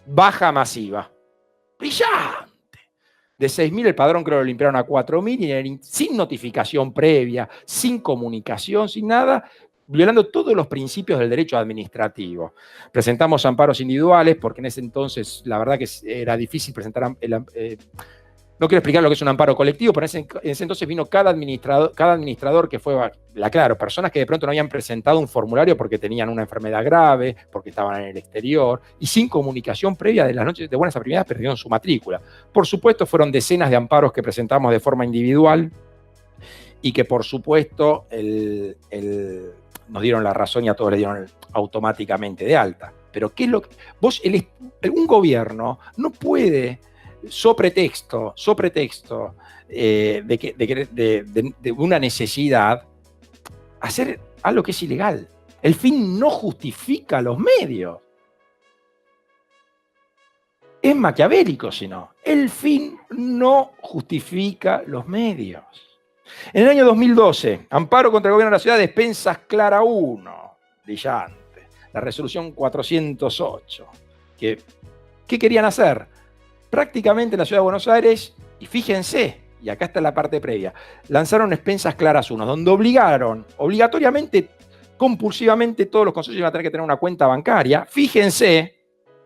Baja masiva. ¡Brillante! De 6.000 el padrón creo que lo limpiaron a 4.000 y sin notificación previa, sin comunicación, sin nada, violando todos los principios del derecho administrativo. Presentamos amparos individuales porque en ese entonces la verdad que era difícil presentar... no quiero explicar lo que es un amparo colectivo, pero en ese entonces vino cada administrador que fue, claro, personas que de pronto no habían presentado un formulario porque tenían una enfermedad grave, porque estaban en el exterior, y sin comunicación previa de las noches de buenas a primeras perdieron su matrícula. Por supuesto, fueron decenas de amparos que presentamos de forma individual y que por supuesto nos dieron la razón y a todos le dieron automáticamente de alta. Pero ¿qué es lo que...? Un gobierno no puede... so pretexto de una necesidad, hacer algo que es ilegal. El fin no justifica los medios. Es maquiavélico, sino. El fin no justifica los medios. En el año 2012, amparo contra el gobierno de la ciudad de Despensas Clara 1, brillante. La resolución 408. ¿Qué querían hacer? Prácticamente en la Ciudad de Buenos Aires, y fíjense, y acá está la parte previa, lanzaron Despensas Claras 1, donde obligaron, obligatoriamente, compulsivamente, todos los consorcios iban a tener que tener una cuenta bancaria. Fíjense,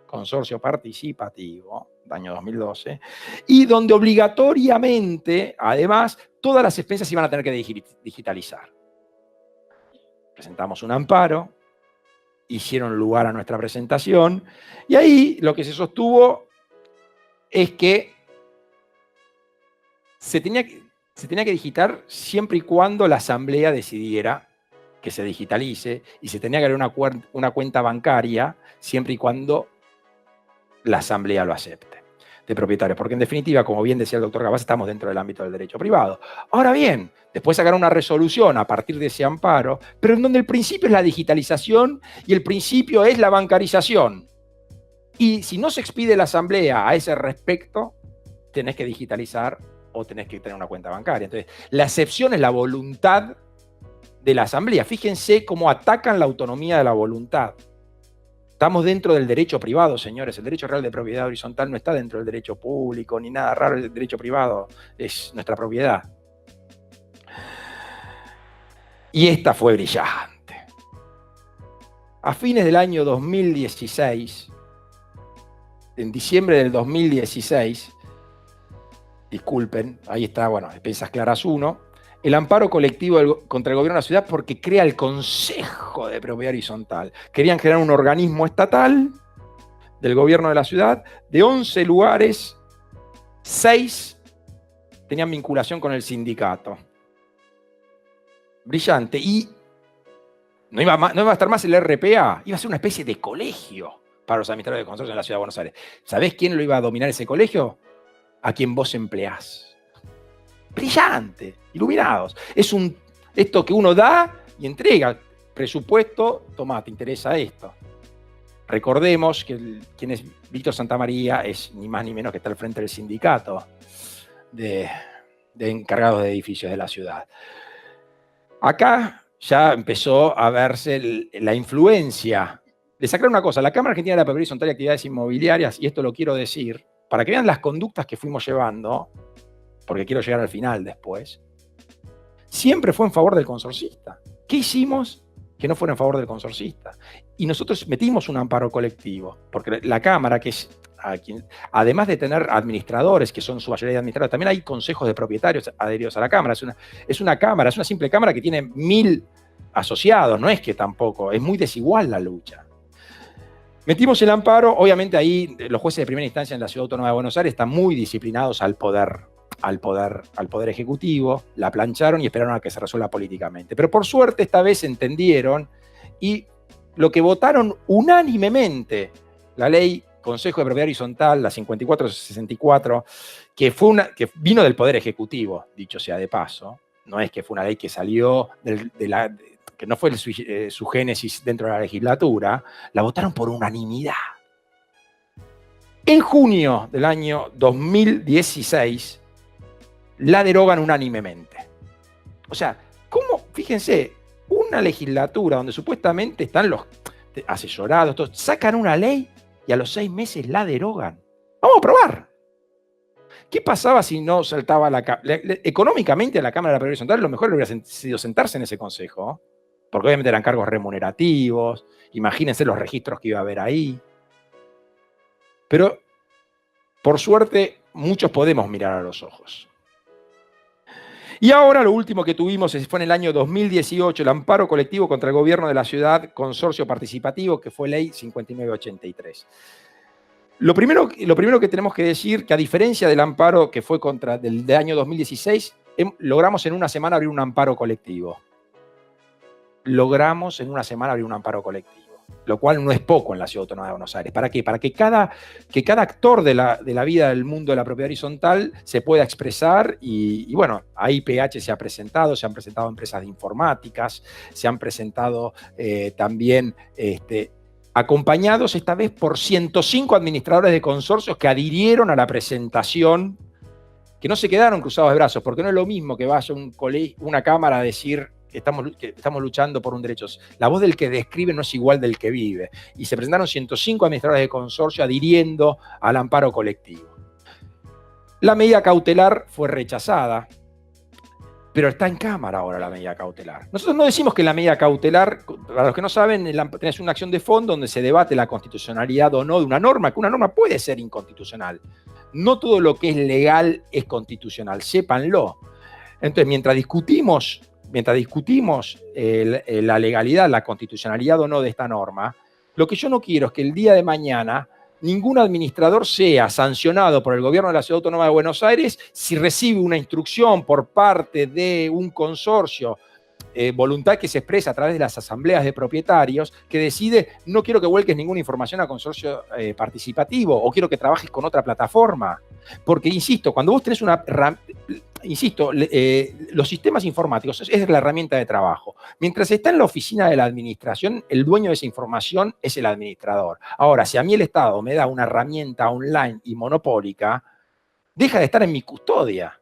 consorcio participativo, año 2012, y donde obligatoriamente, además, todas las expensas iban a tener que digitalizar. Presentamos un amparo, hicieron lugar a nuestra presentación, y ahí lo que se sostuvo es que se tenía que digitar siempre y cuando la asamblea decidiera que se digitalice, y se tenía que dar una cuenta bancaria siempre y cuando la asamblea lo acepte, de propietarios. Porque en definitiva, como bien decía el doctor Gabás, estamos dentro del ámbito del derecho privado. Ahora bien, después sacaron una resolución a partir de ese amparo, pero en donde el principio es la digitalización y el principio es la bancarización. Y si no se expide la asamblea a ese respecto, tenés que digitalizar o tenés que tener una cuenta bancaria. Entonces, la excepción es la voluntad de la asamblea. Fíjense cómo atacan la autonomía de la voluntad. Estamos dentro del derecho privado, señores. El derecho real de propiedad horizontal no está dentro del derecho público, ni nada raro. El derecho privado es nuestra propiedad. Y esta fue brillante. A fines del año 2016... en diciembre del 2016, disculpen, ahí está, bueno, Despensas Claras 1, el amparo colectivo contra el gobierno de la ciudad porque crea el Consejo de Propiedad Horizontal. Querían crear un organismo estatal del gobierno de la ciudad, de 11 lugares, 6 tenían vinculación con el sindicato. Brillante. Y no iba a estar más el RPA, iba a ser una especie de colegio para los administradores de consorcio en la Ciudad de Buenos Aires. ¿Sabés quién lo iba a dominar ese colegio? A quien vos empleás. Brillante, iluminados. Es esto que uno da y entrega. Presupuesto, tomá, te interesa esto. Recordemos que quien es Víctor Santamaría es ni más ni menos que está al frente del sindicato de encargados de edificios de la ciudad. Acá ya empezó a verse la influencia. Les aclaro una cosa, la Cámara Argentina de la Propiedad Horizontal y Actividades Inmobiliarias, y esto lo quiero decir, para que vean las conductas que fuimos llevando, porque quiero llegar al final después, siempre fue en favor del consorcista. ¿Qué hicimos que no fuera en favor del consorcista? Y nosotros metimos un amparo colectivo, porque la Cámara, que es además de tener administradores, que son su mayoría de administradores, también hay consejos de propietarios adheridos a la Cámara. Es una simple Cámara que tiene 1000 asociados, no es que tampoco, es muy desigual la lucha. Metimos el amparo, obviamente ahí los jueces de primera instancia en la Ciudad Autónoma de Buenos Aires están muy disciplinados al poder ejecutivo, la plancharon y esperaron a que se resuelva políticamente. Pero por suerte esta vez entendieron y lo que votaron unánimemente, la ley Consejo de Propiedad Horizontal, la 5464, que vino del Poder Ejecutivo, dicho sea de paso. No es que fue una ley que salió que no fue su génesis dentro de la legislatura, la votaron por unanimidad. En junio del año 2016, la derogan unánimemente. O sea, ¿cómo? Fíjense, una legislatura donde supuestamente están los asesorados, todos, sacan una ley y a los 6 meses la derogan. Vamos a probar. ¿Qué pasaba si no saltaba económicamente a la Cámara de la Propiedad Horizontal? Lo mejor hubiera sido sentarse en ese consejo, porque obviamente eran cargos remunerativos, imagínense los registros que iba a haber ahí. Pero, por suerte, muchos podemos mirar a los ojos. Y ahora lo último que tuvimos fue en el año 2018, el amparo colectivo contra el gobierno de la ciudad, consorcio participativo, que fue ley 5983. Lo primero que tenemos que decir, que a diferencia del amparo que fue del año 2016, logramos en una semana abrir un amparo colectivo. Logramos en una semana abrir un amparo colectivo, lo cual no es poco en la Ciudad Autónoma de Buenos Aires. ¿Para qué? Para que cada actor de la vida del mundo de la propiedad horizontal se pueda expresar y bueno, ahí PH se han presentado empresas de informáticas, se han presentado también acompañados esta vez por 105 administradores de consorcios que adhirieron a la presentación, que no se quedaron cruzados de brazos, porque no es lo mismo que vaya una cámara a decir que estamos luchando por un derecho. La voz del que describe no es igual del que vive. Y se presentaron 105 administradores de consorcio adhiriendo al amparo colectivo. La medida cautelar fue rechazada, pero está en Cámara ahora la medida cautelar. Nosotros no decimos que la medida cautelar, para los que no saben, tenés una acción de fondo donde se debate la constitucionalidad o no de una norma, que una norma puede ser inconstitucional. No todo lo que es legal es constitucional, sépanlo. Entonces, mientras discutimos la legalidad, la constitucionalidad o no de esta norma, lo que yo no quiero es que el día de mañana ningún administrador sea sancionado por el gobierno de la Ciudad Autónoma de Buenos Aires si recibe una instrucción por parte de un consorcio, voluntad que se expresa a través de las asambleas de propietarios, que decide, no quiero que vuelques ninguna información a consorcio participativo, o quiero que trabajes con otra plataforma. Porque, insisto, cuando vos tenés los sistemas informáticos es la herramienta de trabajo. Mientras está en la oficina de la administración, el dueño de esa información es el administrador. Ahora, si a mí el Estado me da una herramienta online y monopólica, deja de estar en mi custodia.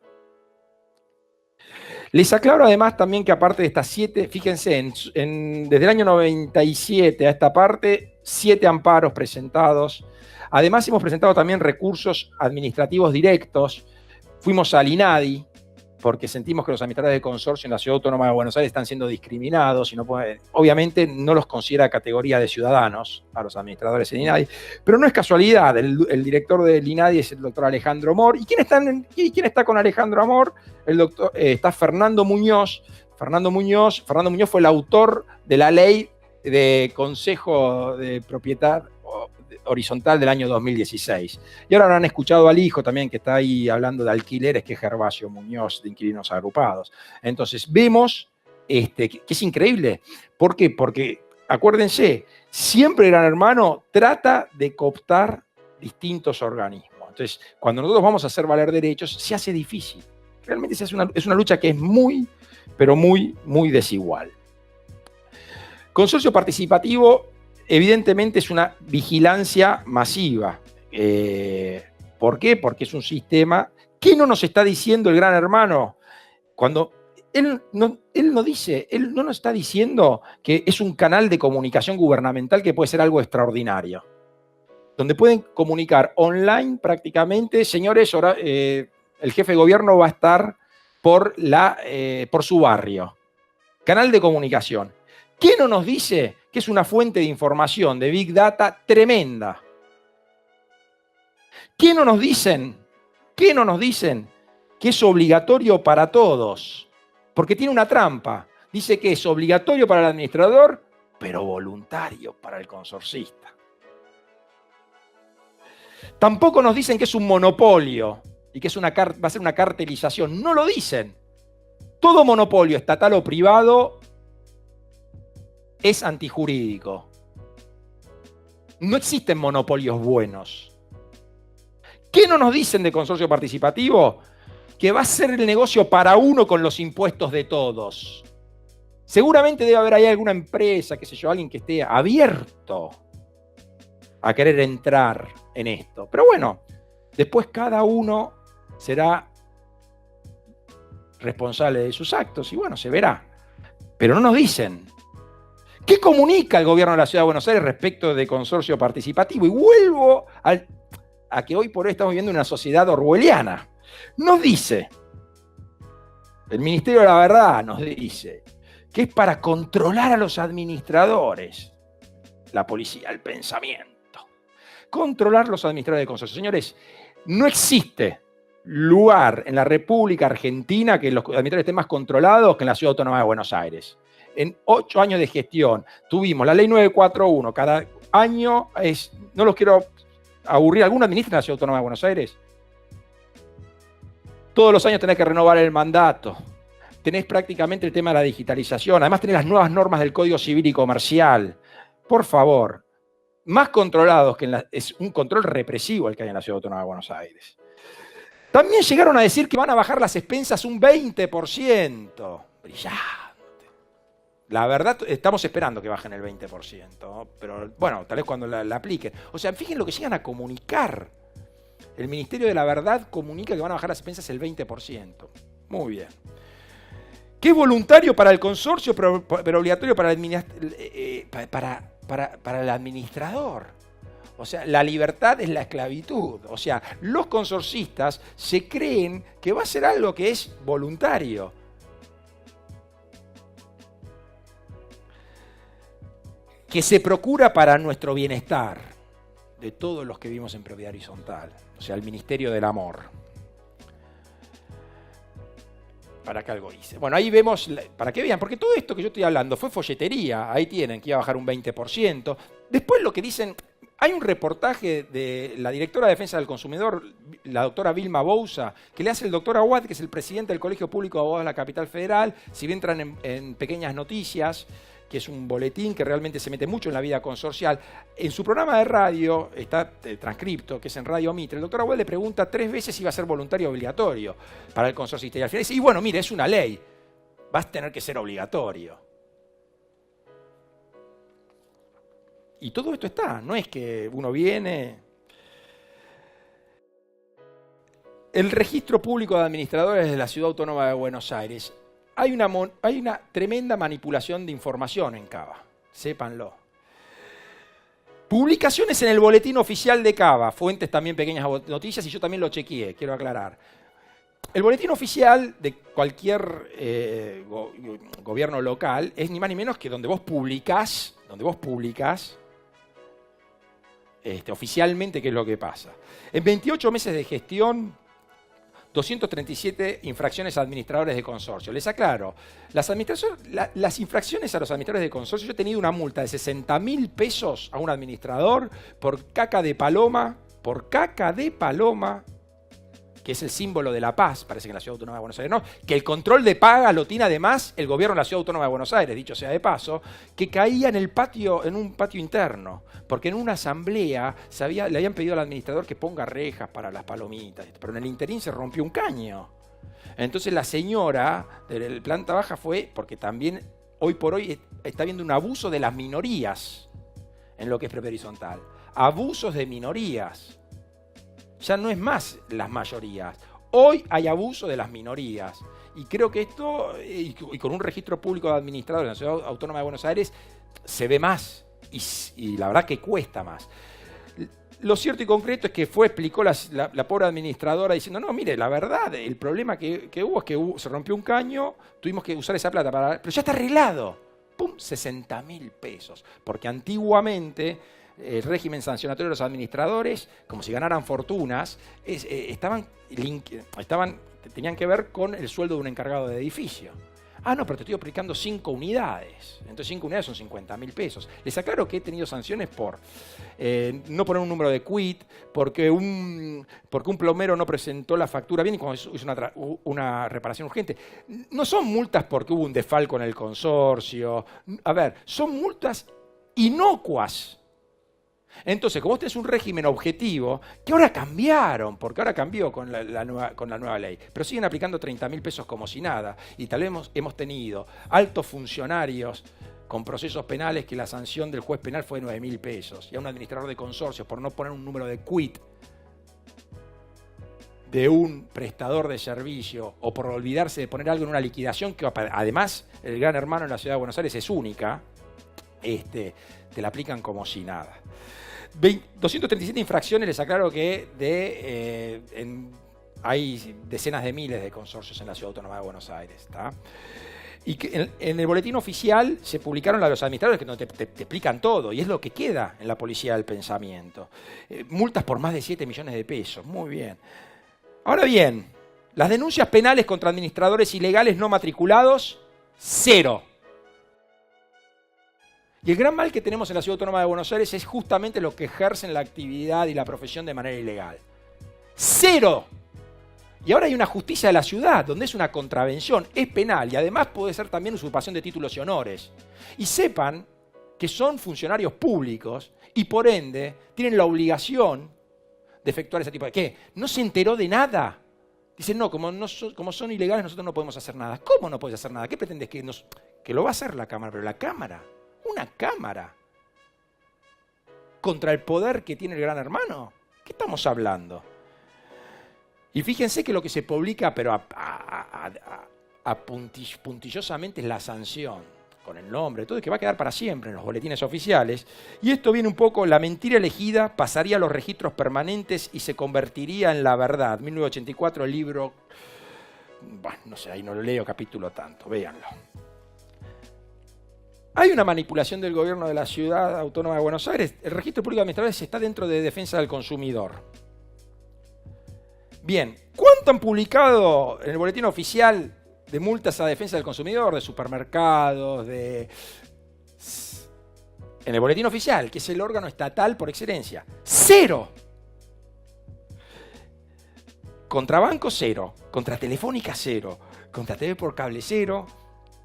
Les aclaro además también que aparte de estas 7, fíjense, desde el año 97 a esta parte, 7 amparos presentados. Además hemos presentado también recursos administrativos directos. Fuimos al INADI, porque sentimos que los administradores de consorcio en la Ciudad Autónoma de Buenos Aires están siendo discriminados y obviamente no los considera categoría de ciudadanos a los administradores del INADI, pero no es casualidad, el director del INADI es el doctor Alejandro Amor. ¿Y quién está con Alejandro Amor? Está Fernando Muñoz. Fernando Muñoz fue el autor de la ley de Consejo de Propiedad Horizontal del año 2016. Y ahora han escuchado al hijo también que está ahí hablando de alquileres, que es Gervasio Muñoz, de Inquilinos Agrupados. Entonces vemos que es increíble. ¿Por qué? Porque, acuérdense, siempre Gran Hermano trata de cooptar distintos organismos. Entonces, cuando nosotros vamos a hacer valer derechos, se hace difícil. Realmente es una lucha que es muy, pero muy, muy desigual. Consorcio participativo, evidentemente, es una vigilancia masiva. ¿Por qué? Porque es un sistema. ¿Qué no nos está diciendo el Gran Hermano? Cuando él no nos está diciendo que es un canal de comunicación gubernamental que puede ser algo extraordinario. Donde pueden comunicar online prácticamente, señores, el jefe de gobierno va a estar por su barrio. Canal de comunicación. ¿Qué no nos dice que es una fuente de información de Big Data tremenda? ¿Qué no nos dicen que es obligatorio para todos? Porque tiene una trampa. Dice que es obligatorio para el administrador, pero voluntario para el consorcista. Tampoco nos dicen que es un monopolio y que va a ser una cartelización. No lo dicen. Todo monopolio, estatal o privado, es antijurídico. No existen monopolios buenos. ¿Qué no nos dicen de consorcio participativo? Que va a ser el negocio para uno con los impuestos de todos. Seguramente debe haber ahí alguna empresa, qué sé yo, alguien que esté abierto a querer entrar en esto. Pero bueno, después cada uno será responsable de sus actos y bueno, se verá. Pero no nos dicen. ¿Qué comunica el gobierno de la Ciudad de Buenos Aires respecto de consorcio participativo? Y vuelvo a que hoy por hoy estamos viviendo una sociedad orwelliana. Nos dice, el Ministerio de la Verdad nos dice, que es para controlar a los administradores, la policía, el pensamiento. Controlar los administradores de consorcio. Señores, no existe lugar en la República Argentina que los administradores estén más controlados que en la Ciudad Autónoma de Buenos Aires. En 8 años de gestión tuvimos la ley 941, cada año no los quiero aburrir, ¿alguno administra en la Ciudad Autónoma de Buenos Aires? Todos los años tenés que renovar el mandato. Tenés prácticamente el tema de la digitalización. Además tenés las nuevas normas del Código Civil y Comercial. Por favor, más controlados que es un control represivo el que hay en la Ciudad Autónoma de Buenos Aires. También llegaron a decir que van a bajar las expensas un 20%. Brillante. La verdad, estamos esperando que bajen el 20%, ¿no? Pero bueno, tal vez cuando la apliquen. O sea, fíjense lo que llegan a comunicar. El Ministerio de la Verdad comunica que van a bajar las expensas el 20%. Muy bien. Que es voluntario para el consorcio, pero obligatorio para el administrador. O sea, la libertad es la esclavitud. O sea, los consorcistas se creen que va a ser algo que es voluntario. Que se procura para nuestro bienestar de todos los que vivimos en propiedad horizontal. O sea, el Ministerio del Amor. Para que algo hice. Bueno, ahí vemos, para que vean, porque todo esto que yo estoy hablando fue folletería. Ahí tienen que iba a bajar un 20%. Después lo que dicen, hay un reportaje de la directora de Defensa del Consumidor, la doctora Vilma Bouza, que le hace el doctor Aguad, que es el presidente del Colegio Público de Abogados de la Capital Federal. Si bien entran en Pequeñas Noticias, que es un boletín que realmente se mete mucho en la vida consorcial. En su programa de radio, está transcripto, que es en Radio Mitre, el doctor Abuel le pregunta 3 veces si va a ser voluntario o obligatorio para el consorcista. Y al final dice, y bueno, mire, es una ley, vas a tener que ser obligatorio. Y todo esto está, no es que uno viene... El Registro Público de Administradores de la Ciudad Autónoma de Buenos Aires. Hay una tremenda manipulación de información en Cava, sépanlo. Publicaciones en el boletín oficial de Cava, fuentes también Pequeñas Noticias, y yo también lo chequeé, quiero aclarar. El boletín oficial de cualquier gobierno local es ni más ni menos que donde vos publicás oficialmente qué es lo que pasa. En 28 meses de gestión, 237 infracciones a administradores de consorcio. Les aclaro, las infracciones a los administradores de consorcio, yo he tenido una multa de 60.000 pesos a un administrador por caca de paloma, que es el símbolo de la paz, parece que en la Ciudad Autónoma de Buenos Aires no, que el control de paga lo tiene además el gobierno de la Ciudad Autónoma de Buenos Aires, dicho sea de paso, que caía en un patio interno, porque en una asamblea le habían pedido al administrador que ponga rejas para las palomitas, pero en el interín se rompió un caño. Entonces la señora del planta baja fue, porque también hoy por hoy está habiendo un abuso de las minorías en lo que es propiedad horizontal. Abusos de minorías. Ya no es más las mayorías. Hoy hay abuso de las minorías. Y creo que esto, y con un registro público de administradores en la Ciudad Autónoma de Buenos Aires, se ve más. Y la verdad que cuesta más. Lo cierto y concreto es que explicó la pobre administradora diciendo, no, mire, la verdad, el problema que hubo es que se rompió un caño, tuvimos que usar esa plata pero ya está arreglado. ¡Pum! 60.000 pesos. Porque antiguamente el régimen sancionatorio de los administradores, como si ganaran fortunas, tenían que ver con el sueldo de un encargado de edificio. Ah, no, pero te estoy aplicando 5 unidades. Entonces 5 unidades son 50.000 pesos. Les aclaro que he tenido sanciones por no poner un número de quit, porque un plomero no presentó la factura bien y cuando hizo una reparación urgente. No son multas porque hubo un desfalco en el consorcio. A ver, son multas inocuas. Entonces, como este es un régimen objetivo, que ahora cambiaron, porque ahora cambió con la nueva ley, pero siguen aplicando 30.000 pesos como si nada, y tal vez hemos tenido altos funcionarios con procesos penales que la sanción del juez penal fue de 9.000 pesos, y a un administrador de consorcios por no poner un número de quit de un prestador de servicio o por olvidarse de poner algo en una liquidación, que además el Gran Hermano en la Ciudad de Buenos Aires es única, te la aplican como si nada. 237 infracciones, les aclaro que hay decenas de miles de consorcios en la Ciudad Autónoma de Buenos Aires. ¿Tá? Y que en el boletín oficial se publicaron los administradores que te explican todo, y es lo que queda en la policía del pensamiento. Multas por más de 7 millones de pesos, muy bien. Ahora bien, las denuncias penales contra administradores ilegales no matriculados, 0. Y el gran mal que tenemos en la Ciudad Autónoma de Buenos Aires es justamente los que ejercen la actividad y la profesión de manera ilegal. 0. Y ahora hay una justicia de la ciudad, donde es una contravención, es penal y además puede ser también usurpación de títulos y honores. Y sepan que son funcionarios públicos y por ende tienen la obligación de efectuar ese tipo de... ¿Qué? ¿No se enteró de nada? Dicen, no, como son ilegales nosotros no podemos hacer nada. ¿Cómo no puedes hacer nada? ¿Qué pretendes? Que lo va a hacer la Cámara, pero la Cámara... Una cámara contra el poder que tiene el Gran Hermano. ¿Qué estamos hablando? Y fíjense que lo que se publica, pero puntillosamente, es la sanción, con el nombre, todo, que va a quedar para siempre en los boletines oficiales. Y esto viene un poco, la mentira elegida pasaría a los registros permanentes y se convertiría en la verdad. 1984, el libro, bueno, no sé, ahí no lo leo capítulo tanto, véanlo. Hay una manipulación del gobierno de la Ciudad Autónoma de Buenos Aires. El registro público de administradores está dentro de defensa del consumidor. Bien, ¿cuánto han publicado en el boletín oficial de multas a defensa del consumidor, de supermercados, en el boletín oficial, que es el órgano estatal por excelencia? 0. Contra Banco 0, contra Telefónica 0, contra TV por Cable 0,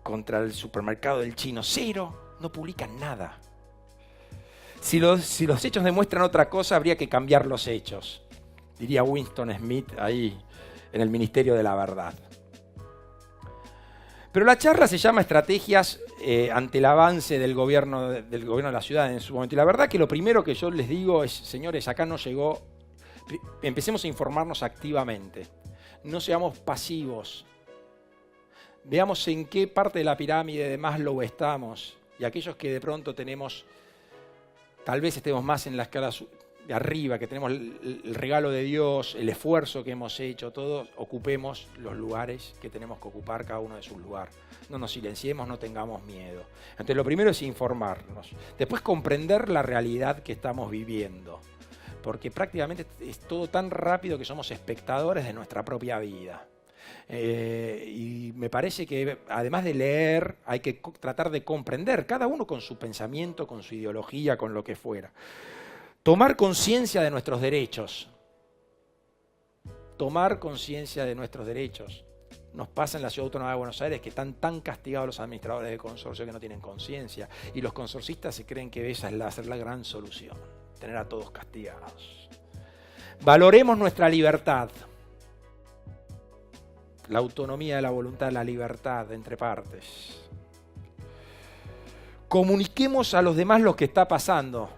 contra el supermercado del Chino 0, no publican nada. Si los hechos demuestran otra cosa, habría que cambiar los hechos, diría Winston Smith ahí en el Ministerio de la Verdad. Pero la charla se llama Estrategias ante el avance del gobierno de la ciudad en su momento. Y la verdad que lo primero que yo les digo es, señores, acá no llegó, empecemos a informarnos activamente, no seamos pasivos. Veamos en qué parte de la pirámide de Maslow estamos, y aquellos que de pronto tal vez estemos más en la escala de arriba, que tenemos el regalo de Dios, el esfuerzo que hemos hecho, todos ocupemos los lugares que tenemos que ocupar, cada uno de sus lugares. No nos silenciemos, no tengamos miedo. Entonces lo primero es informarnos, después comprender la realidad que estamos viviendo, porque prácticamente es todo tan rápido que somos espectadores de nuestra propia vida. Y me parece que además de leer hay que tratar de comprender, cada uno con su pensamiento, con su ideología, con lo que fuera. Tomar conciencia de nuestros derechos. Tomar conciencia de nuestros derechos. Nos pasa en la Ciudad Autónoma de Buenos Aires que están tan castigados los administradores de consorcio que no tienen conciencia, y los consorcistas se creen que esa es hacer la gran solución, tener a todos castigados. Valoremos nuestra libertad. La autonomía de la voluntad, la libertad entre partes. Comuniquemos a los demás lo que está pasando.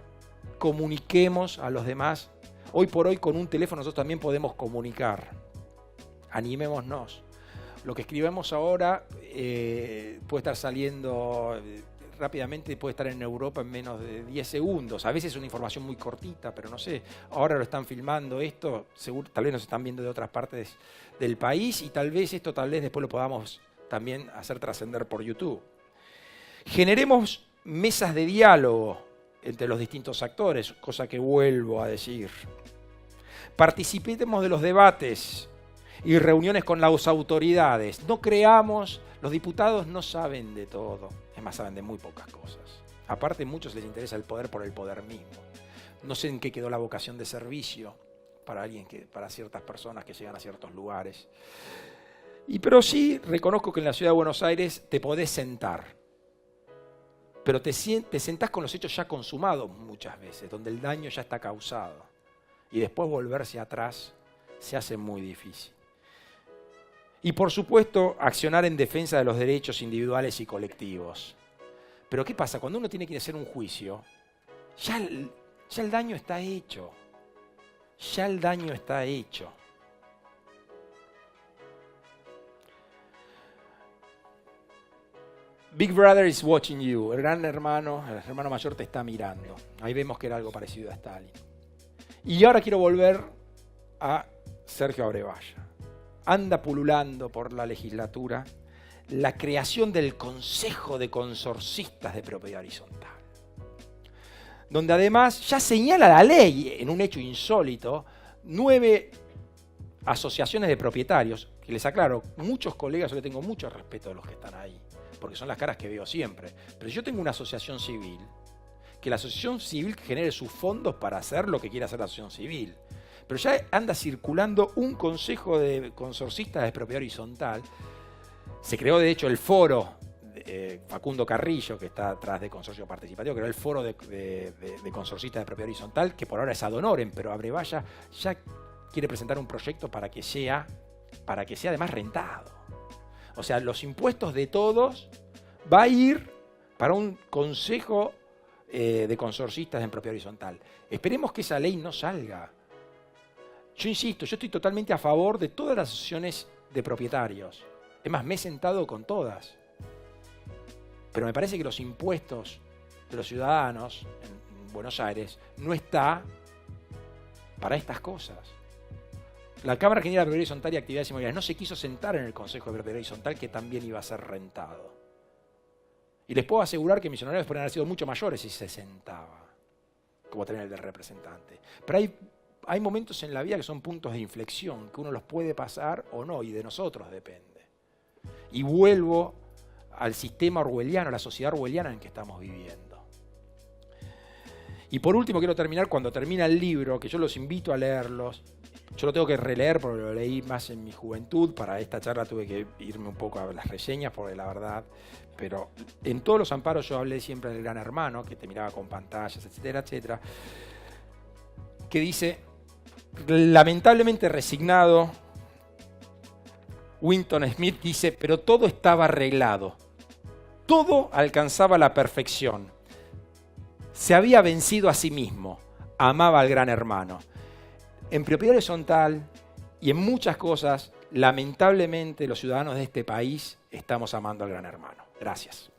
Comuniquemos a los demás. Hoy por hoy con un teléfono nosotros también podemos comunicar. Animémonos. Lo que escribimos ahora puede estar saliendo rápidamente, puede estar en Europa en menos de 10 segundos. A veces es una información muy cortita, pero no sé. Ahora lo están filmando esto, seguro, tal vez nos están viendo de otras partes del país, y tal vez después lo podamos también hacer trascender por YouTube. Generemos mesas de diálogo entre los distintos actores, cosa que vuelvo a decir. Participemos de los debates y reuniones con las autoridades. No creamos, los diputados no saben de todo, es más, saben de muy pocas cosas. Aparte, a muchos les interesa el poder por el poder mismo. No sé en qué quedó la vocación de servicio para ciertas personas que llegan a ciertos lugares. Pero sí reconozco que en la Ciudad de Buenos Aires te podés sentar. pero te sentás con los hechos ya consumados muchas veces, donde el daño ya está causado. Y después volverse atrás se hace muy difícil. Y por supuesto, accionar en defensa de los derechos individuales y colectivos. Pero ¿qué pasa? Cuando uno tiene que hacer un juicio, ya el daño está hecho. Ya el daño está hecho. Big Brother is watching you. El hermano mayor te está mirando. Ahí vemos que era algo parecido a Stalin. Y ahora quiero volver a Sergio Abrevaya. Anda pululando por la legislatura la creación del Consejo de Consorcistas de Propiedad Horizontal, donde además ya señala la ley, en un hecho insólito, 9 asociaciones de propietarios, que les aclaro, muchos colegas, yo le tengo mucho respeto a los que están ahí, porque son las caras que veo siempre, pero yo tengo una asociación civil, que la asociación civil genere sus fondos para hacer lo que quiera hacer la asociación civil. Pero ya anda circulando un consejo de consorcistas de propiedad horizontal. Se creó de hecho el foro de Facundo Carrillo, que está atrás de Consorcio Participativo, creó el foro de consorcistas de propiedad horizontal, que por ahora es ad honorem, pero Abrevaya ya quiere presentar un proyecto para que sea además rentado. O sea, los impuestos de todos va a ir para un consejo de consorcistas en propiedad horizontal. Esperemos que esa ley no salga. Yo insisto, yo estoy totalmente a favor de todas las asociaciones de propietarios. Es más, me he sentado con todas. Pero me parece que los impuestos de los ciudadanos en Buenos Aires no está para estas cosas. La Cámara Argentina de Propiedad Horizontal y Actividades Inmobiliarias no se quiso sentar en el Consejo de Propiedad Horizontal, que también iba a ser rentado. Y les puedo asegurar que mis honorarios podrían haber sido mucho mayores si se sentaba, como también el del representante. Pero hay momentos en la vida que son puntos de inflexión, que uno los puede pasar o no, y de nosotros depende. Y vuelvo al sistema orwelliano, a la sociedad orwelliana en que estamos viviendo. Y por último quiero terminar, cuando termina el libro, que yo los invito a leerlos. Yo lo tengo que releer porque lo leí más en mi juventud. Para esta charla tuve que irme un poco a las reseñas, porque la verdad... Pero en todos los amparos yo hablé siempre del Gran Hermano, que te miraba con pantallas, etcétera, etcétera. Que dice, lamentablemente resignado, Winton Smith dice, pero todo estaba arreglado. Todo alcanzaba la perfección. Se había vencido a sí mismo. Amaba al Gran Hermano. En propiedad horizontal y en muchas cosas, lamentablemente los ciudadanos de este país estamos amando al Gran Hermano. Gracias.